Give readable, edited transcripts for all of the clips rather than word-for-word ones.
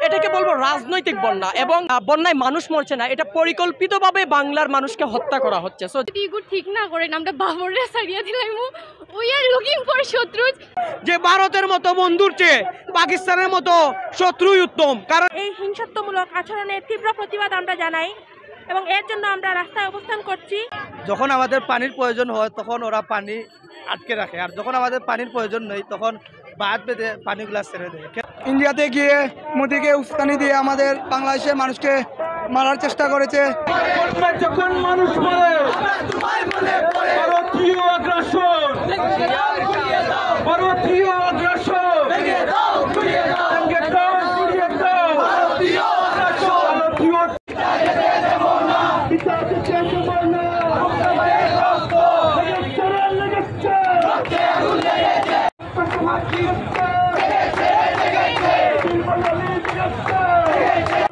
এটাকে বলবো রাজনৈতিক বন্যা, এবং বন্যায় মানুষ মরছে না, এটা পরিকল্পিতভাবে বাংলার মানুষকে হত্যা করা হচ্ছে। সো ঠিক না করেন আমরা বাবররে সারিয়া দিলাম, উই আর লুকিং ফর শত্রু। যে ভারতের মতো বন্ধুর চেয়ে পাকিস্তানের মতো শত্রুই উত্তম। কারণ এই হিংসাত্মমূলক আচরণের তীব্র প্রতিবাদ আমরা জানাই এবং এর জন্য আমরা রাস্তায় অবস্থান করছি। যখন আমাদের পানির প্রয়োজন হয় তখন ওরা পানি আটকে রাখে, আর যখন আমাদের পানির প্রয়োজন নেই তখন বাদ বেঁধে পানিগুলা ছেড়ে দেয়। ইন্ডিয়াতে গিয়ে মোদিকে উস্কানি দিয়ে আমাদের বাংলাদেশের মানুষকে মারার চেষ্টা করেছে। যখন মানুষ মরে ভারতীয় আগ্রাসন, ভারতীয় আগ্রাসন,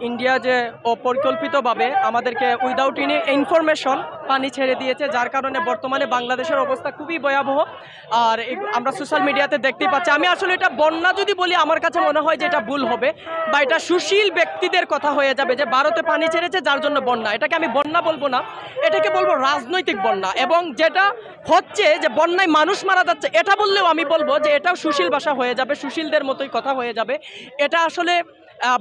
ইন্ডিয়া যে অপরিকল্পিতভাবে আমাদেরকে উইদাউট এনি ইনফরমেশন পানি ছেড়ে দিয়েছে, যার কারণে বর্তমানে বাংলাদেশের অবস্থা খুবই ভয়াবহ। আর আমরা সোশ্যাল মিডিয়াতে দেখতেই পাচ্ছি। আমি আসলে এটা বন্যা যদি বলি আমার কাছে মনে হয় যে এটা ভুল হবে, বা এটা সুশীল ব্যক্তিদের কথা হয়ে যাবে যে ভারতে পানি ছেড়েছে যার জন্য বন্যা। এটাকে আমি বন্যা বলবো না, এটাকে বলবো রাজনৈতিক বন্যা। এবং যেটা হচ্ছে যে বন্যায় মানুষ মারা যাচ্ছে, এটা বললেও আমি বলবো যে এটাও সুশীল ভাষা হয়ে যাবে, সুশীলদের মতোই কথা হয়ে যাবে। এটা আসলে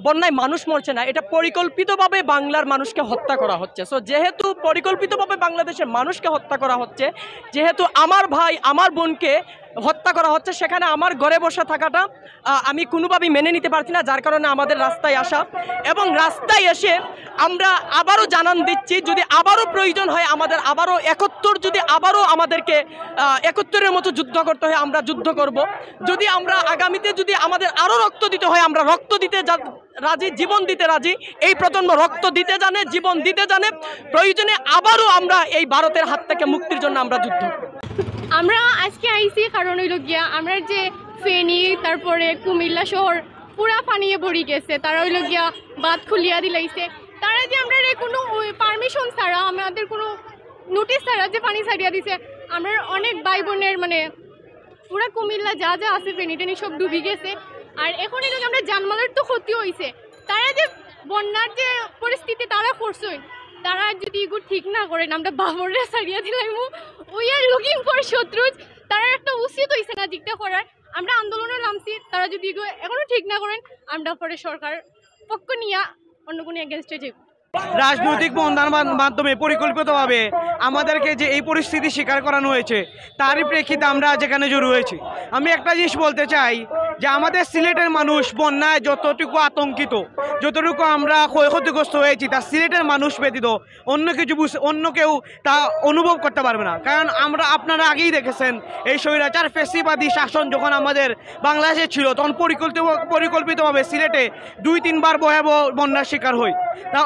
বন্যায় মানুষ মরছে না, এটা পরিকল্পিতভাবে বাংলার মানুষকে হত্যা করা হচ্ছে। সো যেহেতু পরিকল্পিতভাবে বাংলাদেশের মানুষকে হত্যা করা হচ্ছে, যেহেতু আমার ভাই আমার বোনকে হত্যা করা হচ্ছে, সেখানে আমার ঘরে বসে থাকাটা আমি কোনোভাবেই মেনে নিতে পারছি না, যার কারণে আমাদের রাস্তায় আসা। এবং রাস্তায় এসে আমরা আবারও জানান দিচ্ছি, যদি আবারও প্রয়োজন হয় আমাদের আবারও 71, যদি আবারও আমাদেরকে 71-এর মতো যুদ্ধ করতে হয় আমরা যুদ্ধ করব। যদি আমরা আগামীতে যদি আমাদের আরও রক্ত দিতে হয় আমরা রক্ত দিতে রাজি, জীবন দিতে রাজি। এই প্রজন্ম রক্ত দিতে জানে, জীবন দিতে জানে। প্রয়োজনে আবারও আমরা এই ভারতের হাত থেকে মুক্তির জন্য আমরা যুদ্ধ করব। আমরা আজকে আইছি কারণ হইল গিয়া আমরা যে ফেনী তারপরে কুমিল্লা শহর পুরা পানিয়ে ভরি গেছে, তারা হইল গিয়া বাঁধ খুলিয়া দিলাইছে। তারা যে আমরা কোনো পারমিশন ছাড়া, আমাদের কোনো নোটিশ ছাড়া যে পানি ছাড়িয়া দিছে, আমরা অনেক ভাই বোনের মানে পুরা কুমিল্লা যা যা আছে ফেনী টেনি সব ডুবি গেছে। আর এখন এটা আমরা জানমালের তো ক্ষতি হয়েছে। তারা যে বন্যার যে পরিস্থিতি তারা করছে, তারা যদি এগুলো ঠিক না করেন আমরা বাবররে সারিয়া দিলাম, উই আর লুকিং ফর শত্রু। তারা একটা উচিত হয়েছে না দিকটা করার। আমরা আন্দোলনে নামছি, তারা যদি এগুলো এখনো ঠিক না করেন আমরা পরে সরকার পক্ষ নিয়ে অন্য কোনো এগেনস্টে যাই। রাজনৈতিক বন্ধার মাধ্যমে পরিকল্পিতভাবে আমাদেরকে যে এই পরিস্থিতি স্বীকার করানো হয়েছে, তারই প্রেক্ষিতে আমরা যেখানে জড়ো হয়েছি। আমি একটা জিনিস বলতে চাই যে আমাদের সিলেটের মানুষ বন্যায় যতটুকু আতঙ্কিত, যতটুকু আমরা ক্ষয়ক্ষতিগ্রস্ত হয়েছি, তা সিলেটের মানুষ ব্যতীত অন্য কেউ তা অনুভব করতে পারবে না। কারণ আপনারা আগেই দেখেছেন এই স্বৈরাচার ফ্যাসিবাদী শাসন যখন আমাদের বাংলাদেশে ছিল, তখন পরিকল্পিতভাবে সিলেটে 2-3 বার ভয়াবহ বন্যার শিকার হই। তা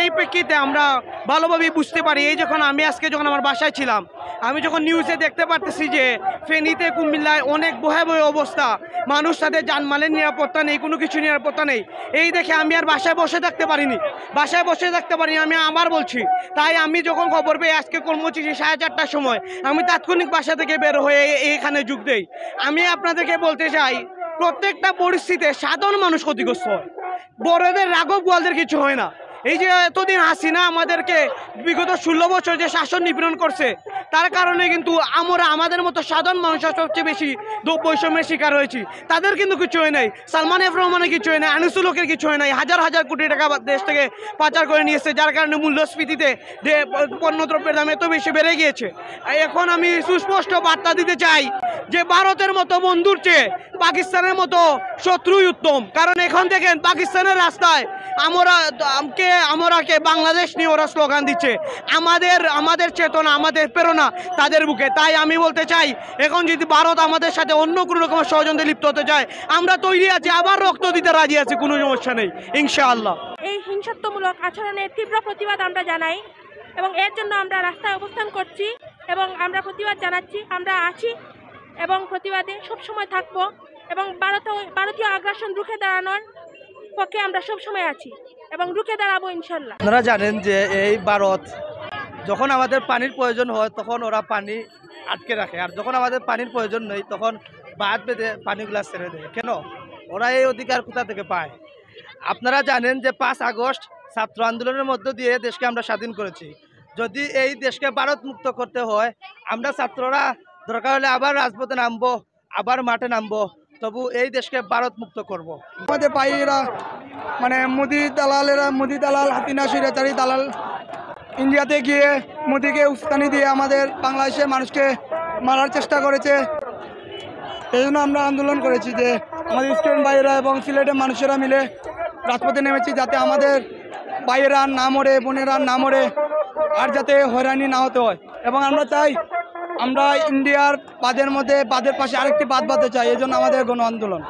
এই প্রেক্ষিতে আমরা ভালোভাবেই বুঝতে পারি। যখন আমি আজকে আমার বাসায় ছিলাম, আমি যখন নিউজে দেখতে পারতেছি যে ফেনীতে কুমিল্লায় অনেক ভয়াবহ অবস্থা, মানুষ তাদের জানমালের নিরাপত্তা নেই, কোনো কিছু নিরাপত্তা নেই, এই দেখে আমি আর বাসায় বসে থাকতে পারিনি। আমি আবার বলছি, তাই আমি যখন খবর পেয়ে আজকে কর্মসূচি 4:30টার সময় আমি তাৎক্ষণিক বাসা থেকে বের হয়ে এইখানে যোগ দেই। আমি আপনাদেরকে বলতে চাই, প্রত্যেকটা পরিস্থিতিতে সাধারণ মানুষ ক্ষতিগ্রস্ত হয়, বড়দের রাঘব গোয়ালদের কিছু হয় না। এই যে এতদিন হাসিনা আমাদেরকে বিগত 16 বছর যে শাসন নিপীড়ন করছে, তার কারণে কিন্তু আমাদের মতো সাধারণ মানুষ সবচেয়ে বেশি বৈষম্যের শিকার হয়েছি। তাদের কিন্তু কিছু হয় নাই, সালমান এফ রহমানের কিছু হয় নাই, আনিসুল হকের কিছু হয় নাই। হাজার হাজার কোটি টাকা দেশ থেকে পাচার করে নিয়েছে, যার কারণে মূল্যস্ফীতিতে পণ্যদ্রব্যের দাম এত বেশি বেড়ে গিয়েছে। এখন আমি সুস্পষ্ট বার্তা দিতে চাই যে ভারতের মতো বন্ধুর চেয়ে পাকিস্তানের মতো শত্রুই উত্তম। কারণ এখন দেখেন পাকিস্তানের রাস্তায় আমরা বাংলাদেশ নিয়ে ওরা স্লোগান দিচ্ছে। আমাদের চেতনা, আমাদের প্রেরণা তাদের বুকে। তাই আমি বলতে চাই, এখন যদি ভারত আমাদের সাথে অন্য কোনো রকমের ষড়যন্ত্রে লিপ্ত হতে চায়, আমরা তৈরি আছি, আবার রক্ত দিতে রাজি আছি, কোনো সমস্যা নেই ইনশাআল্লাহ। এই হিংসাত্মমূলক আচরণের তীব্র প্রতিবাদ আমরা জানাই এবং এর জন্য আমরা রাস্তায় অবস্থান করছি এবং আমরা প্রতিবাদ জানাচ্ছি। আমরা আছি এবং প্রতিবাদে সবসময় থাকবো এবং ভারতীয় আগ্রাসন রুখে দাঁড়ানোর পক্ষে আমরা সবসময় আছি এবং রুখে দাঁড়াবো ইনশাল্লাহ। আপনারা জানেন যে এই ভারত যখন আমাদের পানির প্রয়োজন হয় তখন ওরা পানি আটকে রাখে, আর যখন আমাদের পানির প্রয়োজন নেই তখন বাদ বেঁধে পানিগুলা ছেড়ে দেয়। কেন? ওরা এই অধিকার কোথা থেকে পায়? আপনারা জানেন যে 5 আগস্ট ছাত্র আন্দোলনের মধ্য দিয়ে দেশকে আমরা স্বাধীন করেছি। যদি এই দেশকে ভারত মুক্ত করতে হয়, আমরা ছাত্ররা দরকার হলে আবার রাজপথে নামবো, আবার মাঠে নামবো, তবু এই দেশকে ভারত মুক্ত করব। আমাদের ভাইয়েরা মানে মোদি দালাল হাসিনা স্বৈরাচারী দালাল ইন্ডিয়াতে গিয়ে মোদিকে উস্কানি দিয়ে আমাদের বাংলাদেশের মানুষকে মারার চেষ্টা করেছে। এই জন্য আমরা আন্দোলন করেছি যে আমাদের স্টুডেন্ট ভাইয়েরা এবং সিলেটের মানুষেরা মিলে রাজপথে নেমেছি, যাতে আমাদের ভাইয়েরা না মরে, বোনেরা না মরে, আর যাতে হয়রানি না হতে হয়। এবং আমরা চাই আমরা ইন্ডিয়ার বাঁধের পাশে আরেকটি বাঁধ বাঁধতে চাই, এই জন্য আমাদের গণ আন্দোলন।